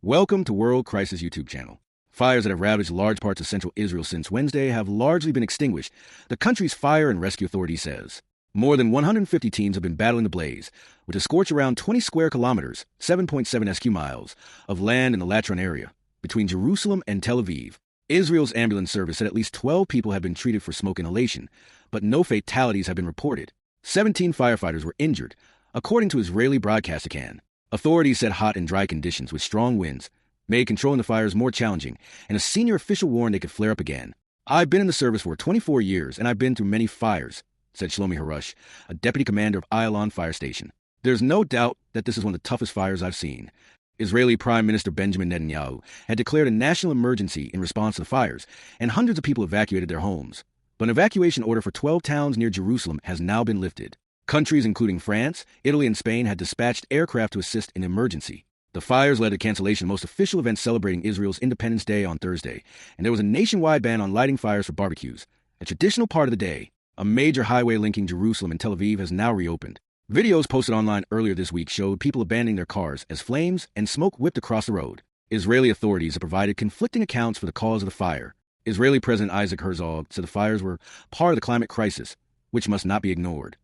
Welcome to World Crisis YouTube channel. Fires that have ravaged large parts of central Israel since Wednesday have largely been extinguished, the country's fire and rescue authority says. More than 150 teams have been battling the blaze, which has scorched around 20 square kilometers, 7.7 SQ miles, of land in the Latron area, between Jerusalem and Tel Aviv. Israel's ambulance service said at least 12 people have been treated for smoke inhalation, but no fatalities have been reported. 17 firefighters were injured, according to Israeli broadcast Kan. Authorities said hot and dry conditions with strong winds made controlling the fires more challenging, and a senior official warned they could flare up again. "I've been in the service for 24 years, and I've been through many fires," said Shlomi Harush, a deputy commander of Ayalon Fire Station. "There's no doubt that this is one of the toughest fires I've seen." Israeli Prime Minister Benjamin Netanyahu had declared a national emergency in response to the fires, and hundreds of people evacuated their homes. But an evacuation order for 12 towns near Jerusalem has now been lifted. Countries including France, Italy, and Spain had dispatched aircraft to assist in emergency. The fires led to cancellation of most official events celebrating Israel's Independence Day on Thursday, and there was a nationwide ban on lighting fires for barbecues, a traditional part of the day. A major highway linking Jerusalem and Tel Aviv has now reopened. Videos posted online earlier this week showed people abandoning their cars as flames and smoke whipped across the road. Israeli authorities have provided conflicting accounts for the cause of the fire. Israeli President Isaac Herzog said the fires were part of the climate crisis, which must not be ignored.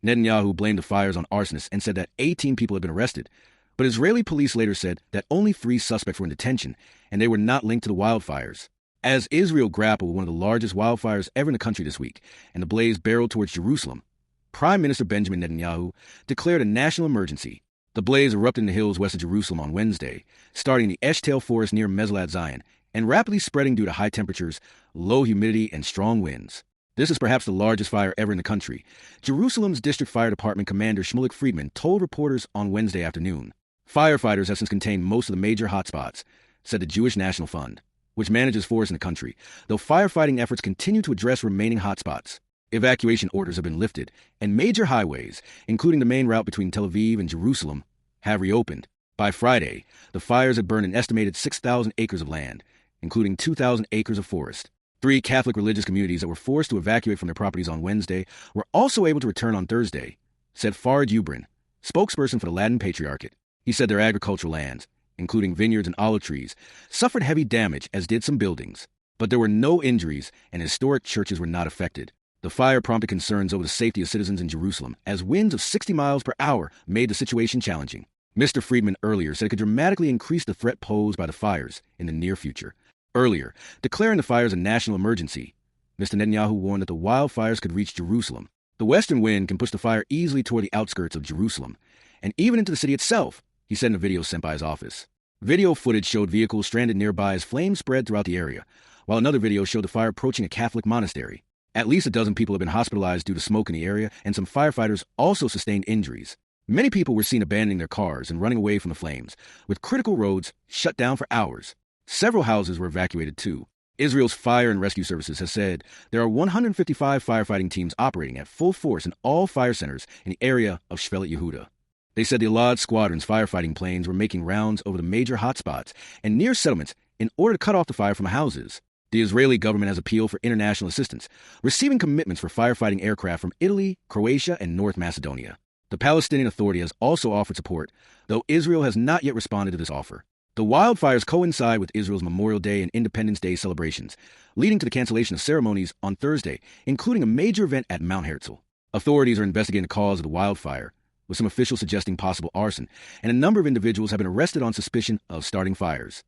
Netanyahu blamed the fires on arsonists and said that 18 people had been arrested, but Israeli police later said that only 3 suspects were in detention, and they were not linked to the wildfires. As Israel grappled with one of the largest wildfires ever in the country this week, and the blaze barreled towards Jerusalem, Prime Minister Benjamin Netanyahu declared a national emergency. The blaze erupted in the hills west of Jerusalem on Wednesday, starting in the Eshtaol forest near Mezilat Zion, and rapidly spreading due to high temperatures, low humidity, and strong winds. This is perhaps the largest fire ever in the country, Jerusalem's District Fire Department Commander Shmulik Friedman told reporters on Wednesday afternoon. Firefighters have since contained most of the major hotspots, said the Jewish National Fund, which manages forests in the country, though firefighting efforts continue to address remaining hotspots. Evacuation orders have been lifted, and major highways, including the main route between Tel Aviv and Jerusalem, have reopened. By Friday, the fires had burned an estimated 6,000 acres of land, including 2,000 acres of forest. 3 Catholic religious communities that were forced to evacuate from their properties on Wednesday were also able to return on Thursday, said Farid Ubrin, spokesperson for the Latin Patriarchate. He said their agricultural lands, including vineyards and olive trees, suffered heavy damage, as did some buildings. But there were no injuries, and historic churches were not affected. The fire prompted concerns over the safety of citizens in Jerusalem, as winds of 60 miles per hour made the situation challenging. Mr. Friedman earlier said it could dramatically increase the threat posed by the fires in the near future. Earlier, declaring the fires a national emergency, Mr. Netanyahu warned that the wildfires could reach Jerusalem. The western wind can push the fire easily toward the outskirts of Jerusalem, and even into the city itself, he said in a video sent by his office. Video footage showed vehicles stranded nearby as flames spread throughout the area, while another video showed the fire approaching a Catholic monastery. At least a dozen people have been hospitalized due to smoke in the area, and some firefighters also sustained injuries. Many people were seen abandoning their cars and running away from the flames, with critical roads shut down for hours. Several houses were evacuated too. Israel's Fire and Rescue Services has said there are 155 firefighting teams operating at full force in all fire centers in the area of Shvelet Yehuda. They said the Elad Squadron's firefighting planes were making rounds over the major hotspots and near settlements in order to cut off the fire from houses. The Israeli government has appealed for international assistance, receiving commitments for firefighting aircraft from Italy, Croatia, and North Macedonia. The Palestinian Authority has also offered support, though Israel has not yet responded to this offer. The wildfires coincide with Israel's Memorial Day and Independence Day celebrations, leading to the cancellation of ceremonies on Thursday, including a major event at Mount Herzl. Authorities are investigating the cause of the wildfire, with some officials suggesting possible arson, and a number of individuals have been arrested on suspicion of starting fires.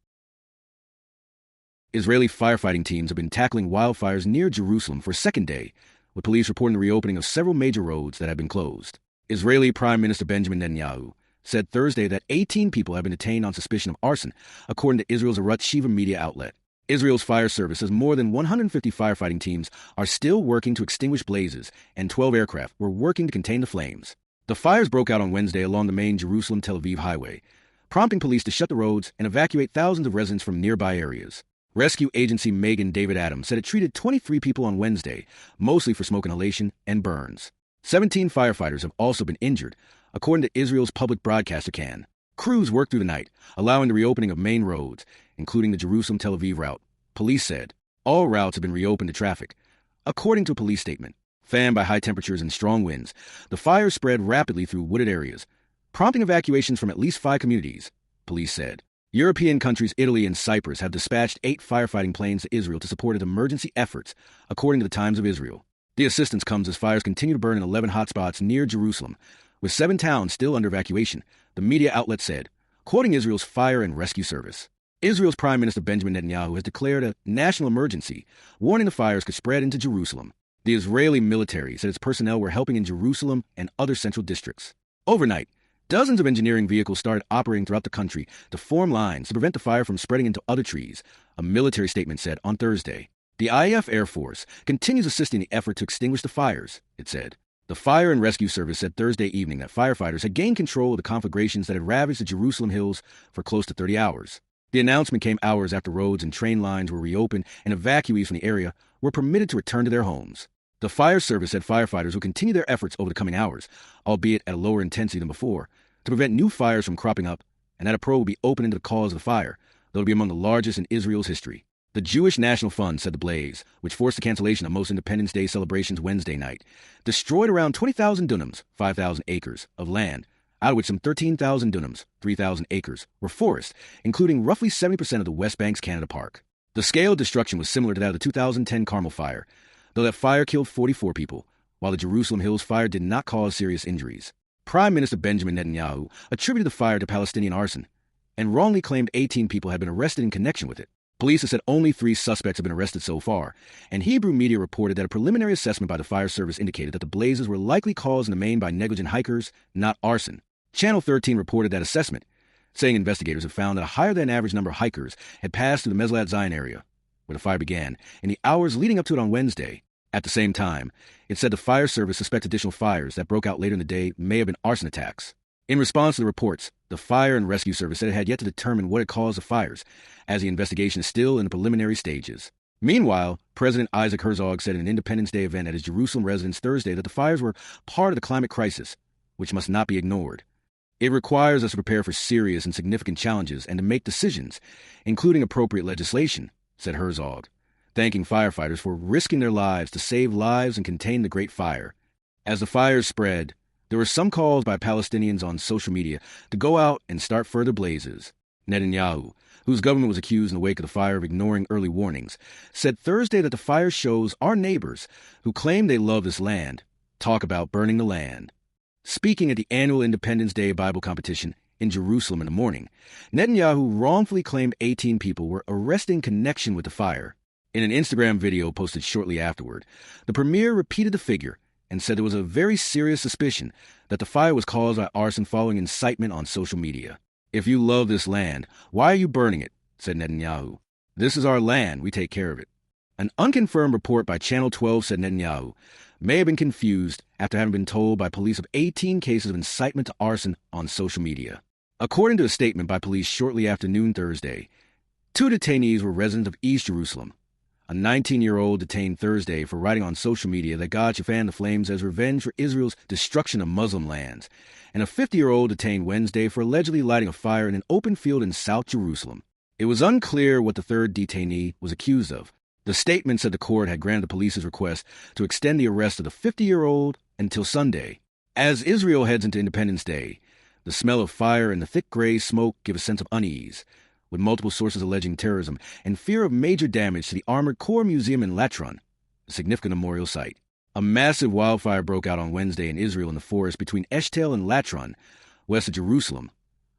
Israeli firefighting teams have been tackling wildfires near Jerusalem for a second day, with police reporting the reopening of several major roads that have been closed. Israeli Prime Minister Benjamin Netanyahu said Thursday that 18 people have been detained on suspicion of arson, according to Israel's Arutz Shiva media outlet. Israel's fire service says more than 150 firefighting teams are still working to extinguish blazes, and 12 aircraft were working to contain the flames. The fires broke out on Wednesday along the main Jerusalem-Tel Aviv highway, prompting police to shut the roads and evacuate thousands of residents from nearby areas. Rescue agency Megan David Adams said it treated 23 people on Wednesday, mostly for smoke inhalation and burns. 17 firefighters have also been injured, according to Israel's public broadcaster Kan. Crews worked through the night, allowing the reopening of main roads, including the Jerusalem-Tel Aviv route. Police said all routes have been reopened to traffic. According to a police statement, fanned by high temperatures and strong winds, the fire spread rapidly through wooded areas, prompting evacuations from at least 5 communities, police said. European countries Italy and Cyprus have dispatched 8 firefighting planes to Israel to support its emergency efforts, according to the Times of Israel. The assistance comes as fires continue to burn in 11 hotspots near Jerusalem, with 7 towns still under evacuation, the media outlet said, quoting Israel's Fire and Rescue Service. Israel's Prime Minister Benjamin Netanyahu has declared a national emergency, warning the fires could spread into Jerusalem. The Israeli military said its personnel were helping in Jerusalem and other central districts. Overnight, dozens of engineering vehicles started operating throughout the country to form lines to prevent the fire from spreading into other trees, a military statement said on Thursday. The IAF Air Force continues assisting the effort to extinguish the fires, it said. The Fire and Rescue Service said Thursday evening that firefighters had gained control of the conflagrations that had ravaged the Jerusalem hills for close to 30 hours. The announcement came hours after roads and train lines were reopened and evacuees from the area were permitted to return to their homes. The fire service said firefighters will continue their efforts over the coming hours, albeit at a lower intensity than before, to prevent new fires from cropping up, and that a probe will be opened into the cause of the fire, that will be among the largest in Israel's history. The Jewish National Fund said the blaze, which forced the cancellation of most Independence Day celebrations Wednesday night, destroyed around 20,000 dunams, 5,000 acres, of land, out of which some 13,000 dunams, 3,000 acres, were forest, including roughly 70% of the West Bank's Canada Park. The scale of destruction was similar to that of the 2010 Carmel fire, though that fire killed 44 people, while the Jerusalem Hills fire did not cause serious injuries. Prime Minister Benjamin Netanyahu attributed the fire to Palestinian arson, and wrongly claimed 18 people had been arrested in connection with it. Police have said only 3 suspects have been arrested so far, and Hebrew media reported that a preliminary assessment by the fire service indicated that the blazes were likely caused in the main by negligent hikers, not arson. Channel 13 reported that assessment, saying investigators have found that a higher-than-average number of hikers had passed through the Meslat Zion area, where the fire began, in the hours leading up to it on Wednesday. At the same time, it said the fire service suspects additional fires that broke out later in the day may have been arson attacks. In response to the reports, the Fire and Rescue Service said it had yet to determine what had caused the fires, as the investigation is still in the preliminary stages. Meanwhile, President Isaac Herzog said in an Independence Day event at his Jerusalem residence Thursday that the fires were part of the climate crisis, which must not be ignored. It requires us to prepare for serious and significant challenges and to make decisions, including appropriate legislation, said Herzog, thanking firefighters for risking their lives to save lives and contain the Great Fire. As the fires spread, there were some calls by Palestinians on social media to go out and start further blazes. Netanyahu, whose government was accused in the wake of the fire of ignoring early warnings, said Thursday that the fire shows our neighbors, who claim they love this land, talk about burning the land. Speaking at the annual Independence Day Bible competition in Jerusalem in the morning, Netanyahu wrongfully claimed 18 people were arrested in connection with the fire. In an Instagram video posted shortly afterward, the premier repeated the figure and said there was a very serious suspicion that the fire was caused by arson following incitement on social media. If you love this land, why are you burning it? Said Netanyahu. This is our land, we take care of it. An unconfirmed report by Channel 12 said Netanyahu may have been confused after having been told by police of 18 cases of incitement to arson on social media. According to a statement by police shortly after noon Thursday, 2 detainees were residents of East Jerusalem. A 19-year-old detained Thursday for writing on social media that God should fan the flames as revenge for Israel's destruction of Muslim lands, and a 50-year-old detained Wednesday for allegedly lighting a fire in an open field in South Jerusalem. It was unclear what the third detainee was accused of. The statement said the court had granted the police's request to extend the arrest of the 50-year-old until Sunday. As Israel heads into Independence Day, the smell of fire and the thick gray smoke give a sense of unease, with multiple sources alleging terrorism and fear of major damage to the Armored Corps Museum in Latron, a significant memorial site. A massive wildfire broke out on Wednesday in Israel in the forest between Eshtel and Latron, west of Jerusalem,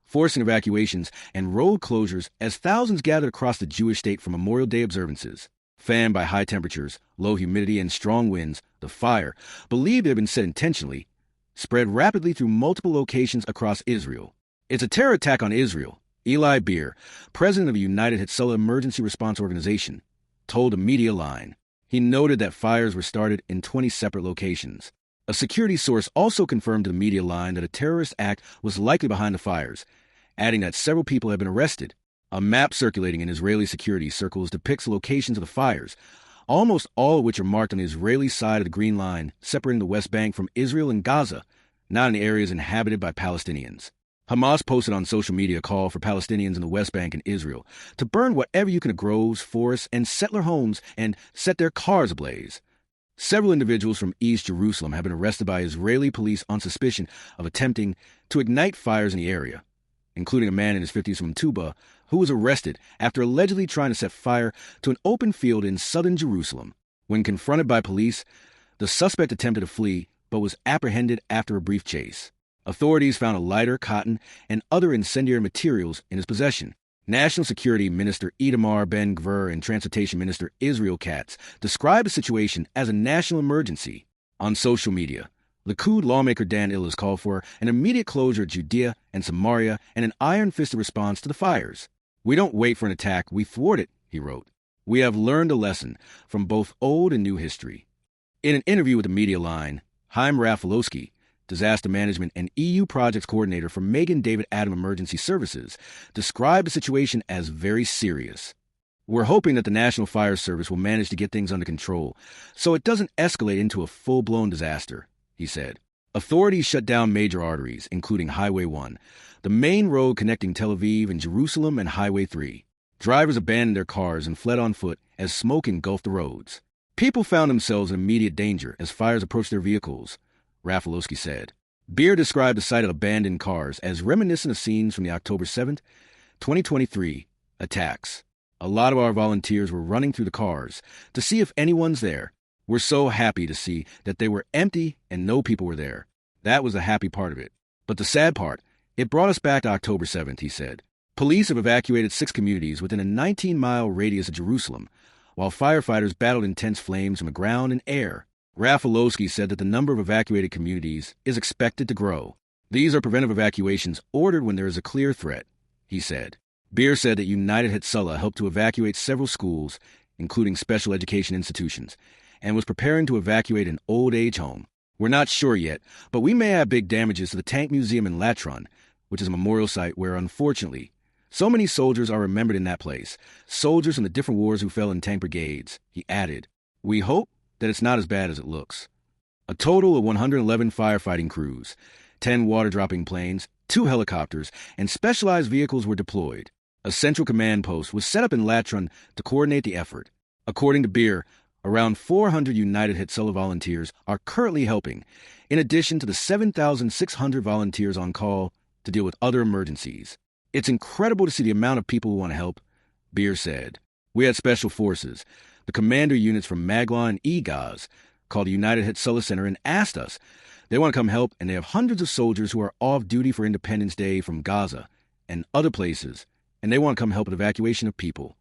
forcing evacuations and road closures as thousands gathered across the Jewish state for Memorial Day observances. Fanned by high temperatures, low humidity, and strong winds, the fire, believed it had been set intentionally, spread rapidly through multiple locations across Israel. It's a terror attack on Israel, Eli Beer, president of the United Hatzalah Emergency Response Organization, told a media line. He noted that fires were started in 20 separate locations. A security source also confirmed to the media line that a terrorist act was likely behind the fires, adding that several people had been arrested. A map circulating in Israeli security circles depicts the locations of the fires, almost all of which are marked on the Israeli side of the Green Line, separating the West Bank from Israel and Gaza, not in the areas inhabited by Palestinians. Hamas posted on social media a call for Palestinians in the West Bank and Israel to burn whatever you can of groves, forests, and settler homes and set their cars ablaze. Several individuals from East Jerusalem have been arrested by Israeli police on suspicion of attempting to ignite fires in the area, including a man in his 50s from Tuba who was arrested after allegedly trying to set fire to an open field in southern Jerusalem. When confronted by police, the suspect attempted to flee but was apprehended after a brief chase. Authorities found a lighter, cotton, and other incendiary materials in his possession. National Security Minister Itamar Ben-Gvir and Transportation Minister Israel Katz described the situation as a national emergency. On social media, Likud lawmaker Dan Illes called for an immediate closure of Judea and Samaria and an iron-fisted response to the fires. "We don't wait for an attack, we thwart it," he wrote. "We have learned a lesson from both old and new history." In an interview with the Media Line, Chaim Rafalowski, disaster management and EU projects coordinator for Megan David Adom Emergency Services, described the situation as very serious. "We're hoping that the National Fire Service will manage to get things under control so it doesn't escalate into a full-blown disaster," he said. Authorities shut down major arteries, including Highway 1, the main road connecting Tel Aviv and Jerusalem, and Highway 3. Drivers abandoned their cars and fled on foot as smoke engulfed the roads. People found themselves in immediate danger as fires approached their vehicles, Rafalowski said. Beer described the sight of abandoned cars as reminiscent of scenes from the October 7th, 2023 attacks. "A lot of our volunteers were running through the cars to see if anyone's there. We're so happy to see that they were empty and no people were there. That was the happy part of it. But the sad part, it brought us back to October 7th, he said. Police have evacuated 6 communities within a 19-mile radius of Jerusalem, while firefighters battled intense flames from the ground and air. Rafalowski said that the number of evacuated communities is expected to grow. "These are preventive evacuations ordered when there is a clear threat," he said. Beer said that United Hatzalah helped to evacuate several schools, including special education institutions, and was preparing to evacuate an old age home. "We're not sure yet, but we may have big damages to the Tank Museum in Latron, which is a memorial site where, unfortunately, so many soldiers are remembered in that place, soldiers from the different wars who fell in tank brigades," he added. "We hope that it's not as bad as it looks." A total of 111 firefighting crews, 10 water-dropping planes, 2 helicopters, and specialized vehicles were deployed. A central command post was set up in Latron to coordinate the effort. According to Beer, around 400 United Hatzalah volunteers are currently helping, in addition to the 7,600 volunteers on call to deal with other emergencies. "It's incredible to see the amount of people who want to help," Beer said. "We had special forces, the commander units from Magla and Egaz, called the United Hatzalah Center and asked us. They want to come help, and they have hundreds of soldiers who are off duty for Independence Day from Gaza and other places, and they want to come help with evacuation of people."